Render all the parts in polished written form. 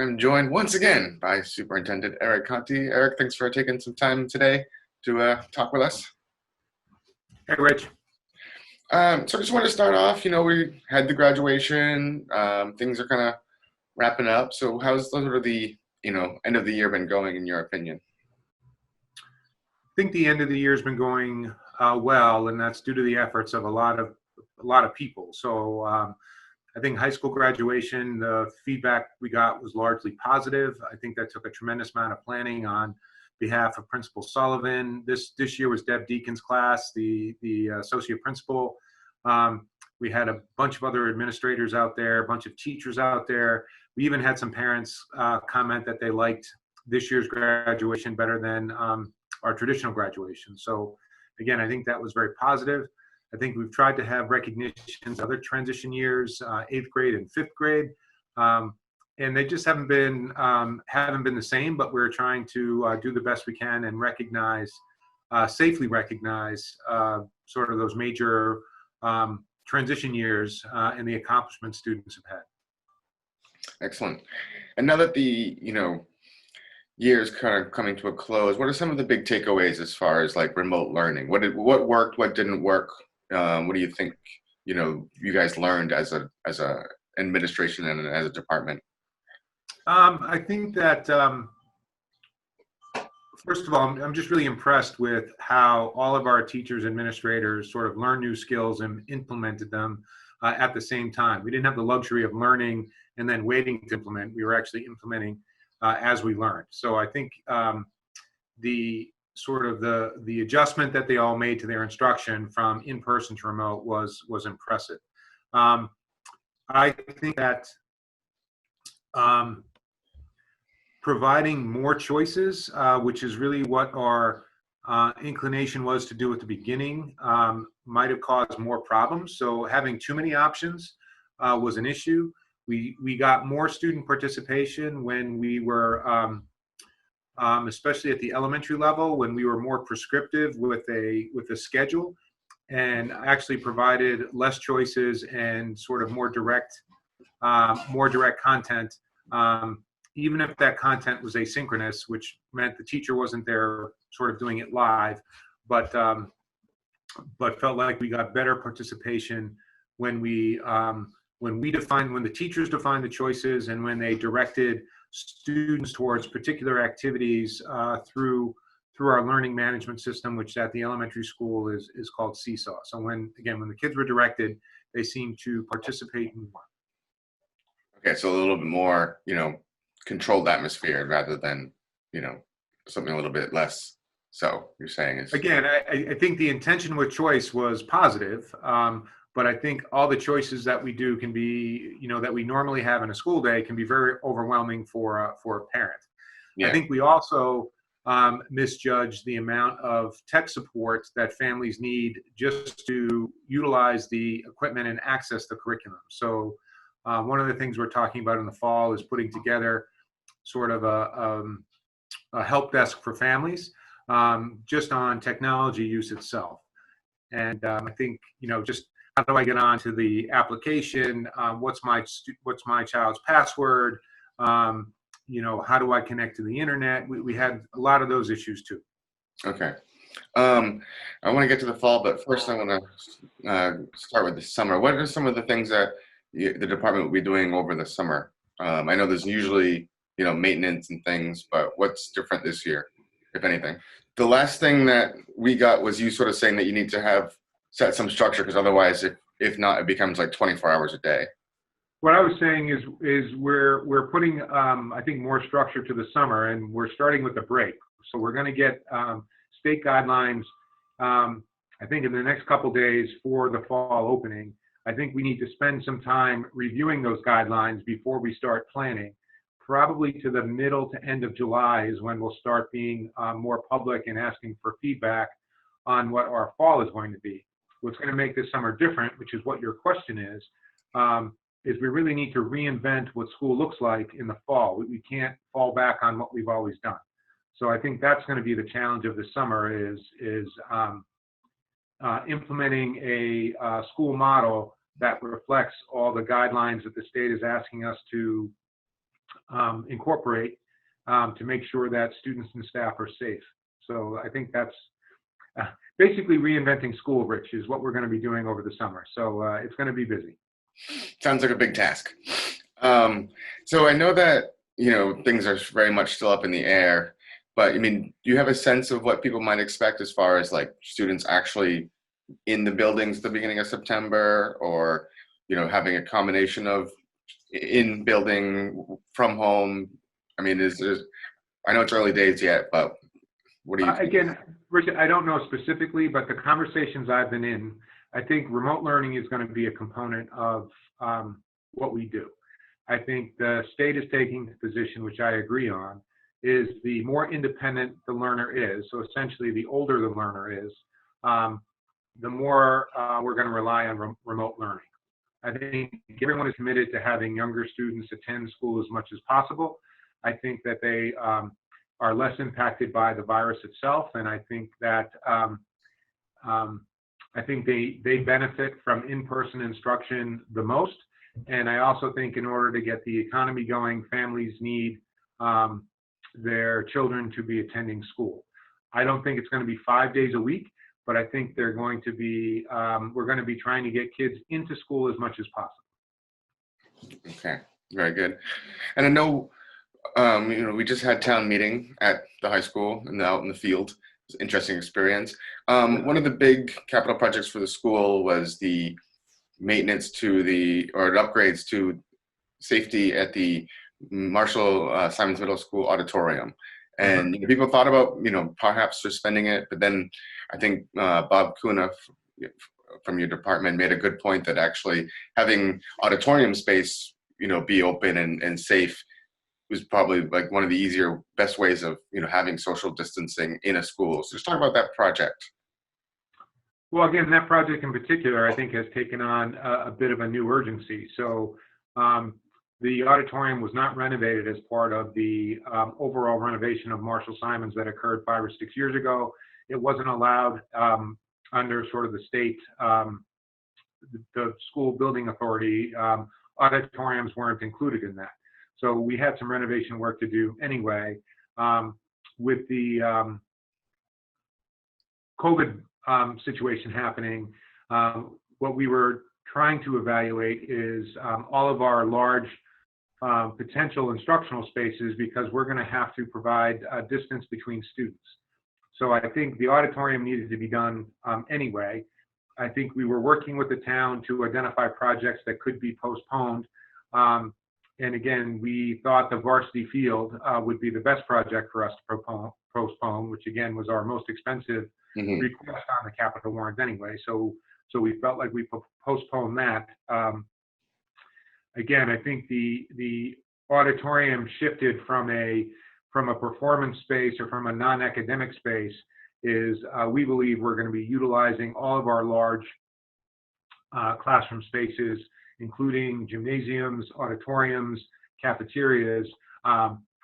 I'm joined once again by Superintendent Eric Conti. Eric, thanks for taking some time today to talk with us. Hey, Rich. So I just want to start off, we had the graduation, things are kind of wrapping up. So how's sort of the, end of the year been going in your opinion? I think the end of the year has been going well, and that's due to the efforts of a lot of people. So I think high school graduation, the feedback we got was largely positive. I think that took a tremendous amount of planning on behalf of Principal Sullivan. This year was Deb Deacon's class, the associate principal. We had a bunch of other administrators out there, a bunch of teachers out there. We even had some parents comment that they liked this year's graduation better than our traditional graduation. So again, I think that was very positive. I think we've tried to have recognitions other transition years, 8th grade and 5th grade, and they just haven't been the same. But we're trying to do the best we can and safely recognize sort of those major transition years and the accomplishments students have had. Excellent. And now that the year is kind of coming to a close, what are some of the big takeaways as far as like remote learning? What worked? What didn't work? What do you think you guys learned as a administration and as a department? I think that first of all, I'm just really impressed with how all of our teachers, administrators sort of learned new skills and implemented them at the same time. We didn't have the luxury of learning and then waiting to implement. We were actually implementing as we learned. So I think the adjustment that they all made to their instruction from in-person to remote was impressive. I think that providing more choices, which is really what our inclination was to do at the beginning, might have caused more problems. So having too many options was an issue. We got more student participation when we were, especially at the elementary level, when we were more prescriptive with a schedule, and actually provided less choices and sort of more direct content. Even if that content was asynchronous, which meant the teacher wasn't there sort of doing it live, but felt like we got better participation when the teachers defined the choices and when they directed students towards particular activities through our learning management system, which at the elementary school is called Seesaw. So when the kids were directed, they seemed to participate more. Okay, so a little bit more, controlled atmosphere rather than, something a little bit less. So you're saying is again, I think the intention with choice was positive, but I think all the choices that we do can be, that we normally have in a school day can be very overwhelming for a parent. Yeah. I think we also misjudged the amount of tech support that families need just to utilize the equipment and access the curriculum. So one of the things we're talking about in the fall is putting together sort of a help desk for families just on technology use itself. And I think, just how do I get onto the application? What's my child's password? How do I connect to the internet? We had a lot of those issues too. Okay. I want to get to the fall, but first I want to start with the summer. What are some of the things that the department will be doing over the summer? I know there's usually, maintenance and things, but what's different this year, if anything? The last thing that we got was you sort of saying that you need to set some structure, because otherwise, if not, it becomes like 24 hours a day. What I was saying is we're putting, I think, more structure to the summer, and we're starting with a break. So we're going to get state guidelines, I think, in the next couple days for the fall opening. I think we need to spend some time reviewing those guidelines before we start planning. Probably to the middle to end of July is when we'll start being more public and asking for feedback on what our fall is going to be. What's going to make this summer different, which is what your question is we really need to reinvent what school looks like in the fall. We can't fall back on what we've always done. So I think that's going to be the challenge of the summer is implementing a school model that reflects all the guidelines that the state is asking us to incorporate to make sure that students and staff are safe. So I think that's basically reinventing school, Rich, is what we're going to be doing over the summer. So it's going to be busy. Sounds like a big task. So I know that, things are very much still up in the air, but I mean, do you have a sense of what people might expect as far as like students actually in the buildings at the beginning of September, or, having a combination of in building, from home? I mean, I know it's early days yet, but what do you think? Again, Richard, I don't know specifically, but the conversations I've been in, I think remote learning is going to be a component of what we do. I think the state is taking the position, which I agree on, is the more independent the learner is, so essentially the older the learner is, the more we're going to rely on remote learning. I think everyone is committed to having younger students attend school as much as possible. I think that they are less impacted by the virus itself, and I think that they benefit from in-person instruction the most. And I also think in order to get the economy going, families need their children to be attending school. I don't think it's going to be 5 days a week, but I think they're going to be, we're going to be trying to get kids into school as much as possible. Okay, very good. And I know, we just had town meeting at the high school and out in the field. It was an interesting experience. One of the big capital projects for the school was the maintenance or upgrades to safety at the Marshall Simons Middle School auditorium. And people thought about, perhaps suspending it, but then I think Bob Kuna from your department made a good point that actually having auditorium space, be open and safe was probably like one of the best ways of, having social distancing in a school. So just talk about that project. Well, again, that project in particular, I think, has taken on a bit of a new urgency. So the auditorium was not renovated as part of the overall renovation of Marshall Simons that occurred 5 or 6 years ago. It wasn't allowed under sort of the state, the school building authority. Auditoriums weren't included in that. So we had some renovation work to do anyway. With the COVID situation happening, what we were trying to evaluate is all of our large potential instructional spaces, because we're going to have to provide a distance between students. So I think the auditorium needed to be done anyway. I think we were working with the town to identify projects that could be postponed. And again, we thought the varsity field would be the best project for us to postpone, which again was our most expensive request on the capital warrant anyway. So we felt like we postponed that. Again, I think the auditorium shifted from a performance space or from a non-academic space is we believe we're going to be utilizing all of our large classroom spaces, including gymnasiums, auditoriums, cafeterias,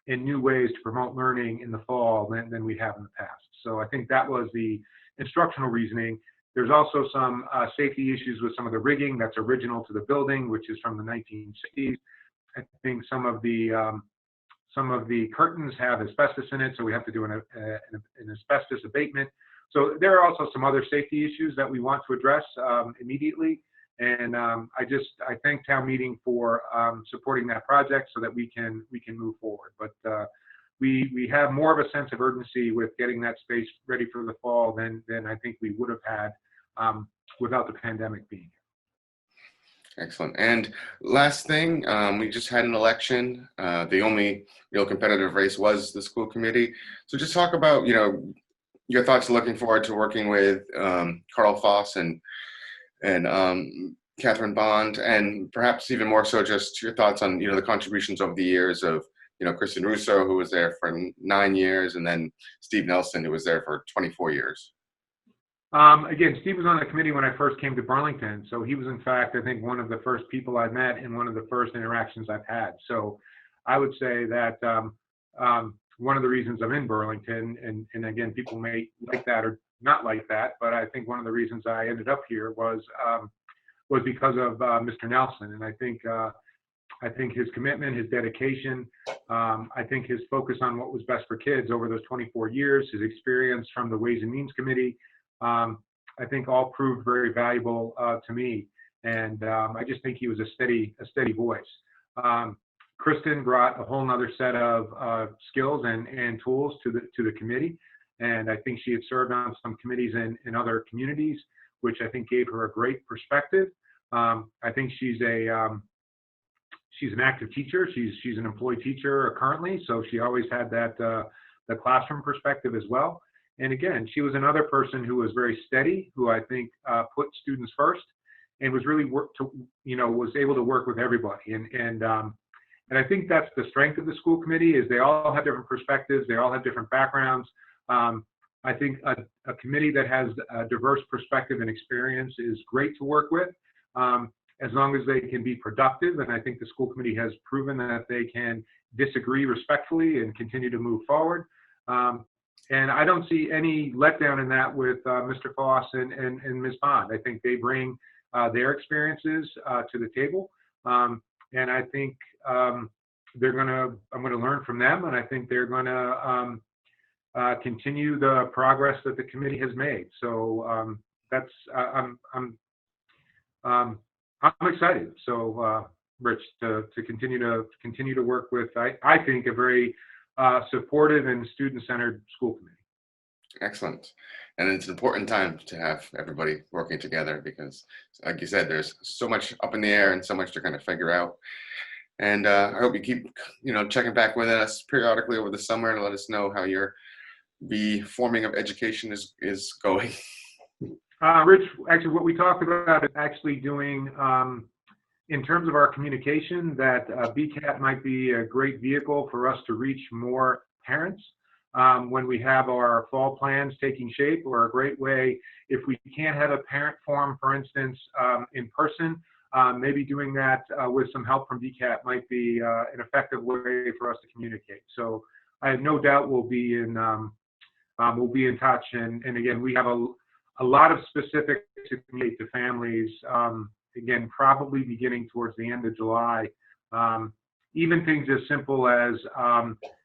in new ways to promote learning in the fall than we have in the past. So I think that was the instructional reasoning. There's also some safety issues with some of the rigging that's original to the building, which is from the 1960s. I think some of the curtains have asbestos in it, so we have to do an asbestos abatement. So there are also some other safety issues that we want to address immediately. And I thank town meeting for supporting that project so that we can move forward. But we have more of a sense of urgency with getting that space ready for the fall than I think we would have had without the pandemic being here. Excellent. And last thing, we just had an election. The only real competitive race was the school committee. So just talk about, your thoughts looking forward to working with Carl Foss and Catherine Bond, and perhaps even more so just your thoughts on, the contributions over the years of, Kristen Russo, who was there for 9 years, and then Steve Nelson, who was there for 24 years. Again, Steve was on the committee when I first came to Burlington. So he was, in fact, I think one of the first people I met and one of the first interactions I've had. So I would say that one of the reasons I'm in Burlington, and again, people may like that or not like that, but I think one of the reasons I ended up here was because of Mr. Nelson. And I think I think his commitment, his dedication, I think his focus on what was best for kids over those 24 years, his experience from the Ways and Means Committee, I think all proved very valuable to me. And I just think he was a steady voice. Kristen brought a whole nother set of skills and tools to the committee. And I think she had served on some committees in other communities, which I think gave her a great perspective. I think she's an active teacher. She's an employed teacher currently, so she always had that the classroom perspective as well. And again, she was another person who was very steady, who I think put students first, and was really was able to work with everybody. And I think that's the strength of the school committee, is they all have different perspectives, they all have different backgrounds. I think a committee that has a diverse perspective and experience is great to work with, as long as they can be productive. And I think the school committee has proven that they can disagree respectfully and continue to move forward. And I don't see any letdown in that with Mr. Foss and Ms. Bond. I think they bring their experiences to the table. And I think I'm going to learn from them, and I think they're going to continue the progress that the committee has made. So I'm excited. So Rich, to continue to work with, I think, a very supportive and student-centered school committee. Excellent. And it's an important time to have everybody working together, because, like you said, there's so much up in the air and so much to kind of figure out. And I hope you keep, checking back with us periodically over the summer to let us know how your reforming of education is going. Rich, actually, what we talked about is actually doing, in terms of our communication, that BCAT might be a great vehicle for us to reach more parents when we have our fall plans taking shape, or a great way, if we can't have a parent forum, for instance, in person, maybe doing that with some help from BCAT might be an effective way for us to communicate. So I have no doubt we'll be in touch. And again, we have a lot of specifics to communicate to families, again, probably beginning towards the end of July. Even things as simple as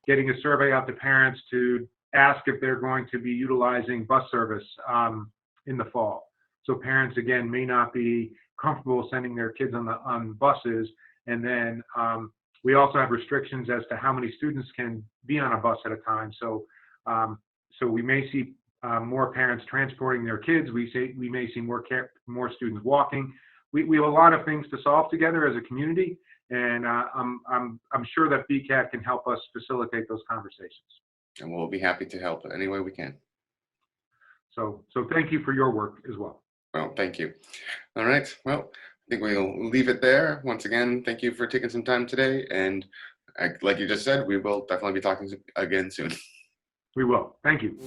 getting a survey out to parents to ask if they're going to be utilizing bus service in the fall. So parents, again, may not be comfortable sending their kids on buses. And then we also have restrictions as to how many students can be on a bus at a time. So we may see more parents transporting their kids. We may see more students walking. We have a lot of things to solve together as a community, and I'm sure that BCAT can help us facilitate those conversations. And we'll be happy to help any way we can. So thank you for your work as well. Well, thank you. All right. Well, I think we'll leave it there. Once again, thank you for taking some time today. And like you just said, we will definitely be talking again soon. We will. Thank you.